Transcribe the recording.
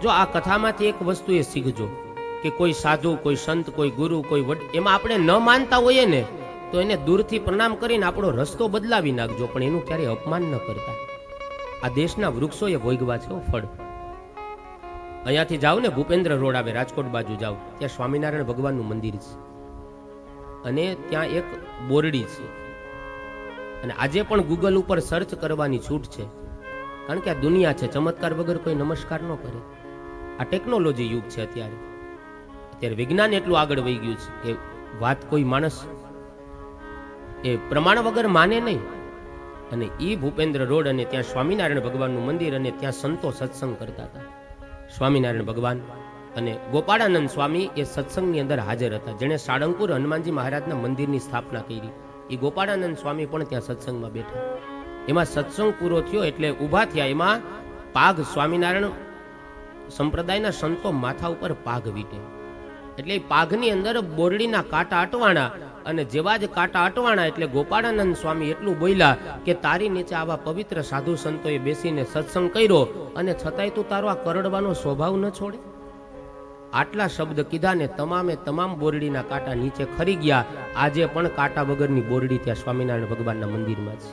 જો આ કથામાંથી એક વસ્તુ એ શીખજો કે કોઈ સાધુ, કોઈ સંત, કોઈ ગુરુ, કોઈ એમાં આપણે ન માનતા હોઈએ ને તો એને દૂરથી પ્રણામ કરીને આપણો રસ્તો બદલાવી નાખજો, પણ એનું ક્યારેય અપમાન ન કરતા. આ દેશના વૃક્ષો એ ભોગવા છે ફળ. અહીંયાથી જાઓ ને, ભૂપેન્દ્ર રોડ આવે, રાજકોટ બાજુ જાઓ, ત્યાં સ્વામિનારાયણ ભગવાનનું મંદિર છે અને ત્યાં એક બોરડી છે. અને આજે પણ ગૂગલ ઉપર સર્ચ કરવાની છૂટ છે, કારણ કે આ દુનિયા છે, ચમત્કાર વગર કોઈ નમસ્કાર ન કરે. આ ટેકનોલોજી યુગ છે. અત્યારે વિજ્ઞાન એટલું આગળ વહી ગયું છે કે વાત કોઈ માણસ એ પ્રમાણ વગર માને નહીં. અને ઈ ભૂપેન્દ્ર રોડ અને ત્યાં સ્વામિનારાયણ ભગવાનનું મંદિર અને ત્યાં સંતો સત્સંગ કરતા હતા. સ્વામિનારાયણ ભગવાન અને ગોપાળાનંદ સ્વામી એ સત્સંગની અંદર હાજર હતા. જેણે સાળંગપુર હનુમાનજી મહારાજના મંદિરની સ્થાપના કરી, એ ગોપાળાનંદ સ્વામી પણ ત્યાં સત્સંગમાં બેઠા. એમાં સત્સંગ પૂરો થયો એટલે ઊભા થયા. એમાં પાઘ, સ્વામિનારાયણ સંપ્રદાયના સંતો માથા ઉપર પાઘ વીટે, એટલે પાઘની અંદર બોરડીના કાંટા અટવાણા. અને જેવા જ કાંટા અટવાણા એટલે ગોપાળાનંદ સ્વામી એટલું બોલ્યા કે તારી નીચે આવા પવિત્ર સાધુ સંતોએ બેસીને સત્સંગ કર્યો અને છતાંય તું તારો આ કરડવાનો સ્વભાવ ન છોડે. આટલા શબ્દ કીધા ને તમામ બોરડીના કાંટા નીચે ખરી ગયા. આજે પણ કાંટા વગરની બોરડી ત્યાં સ્વામિનારાયણ ભગવાનના મંદિરમાં છે.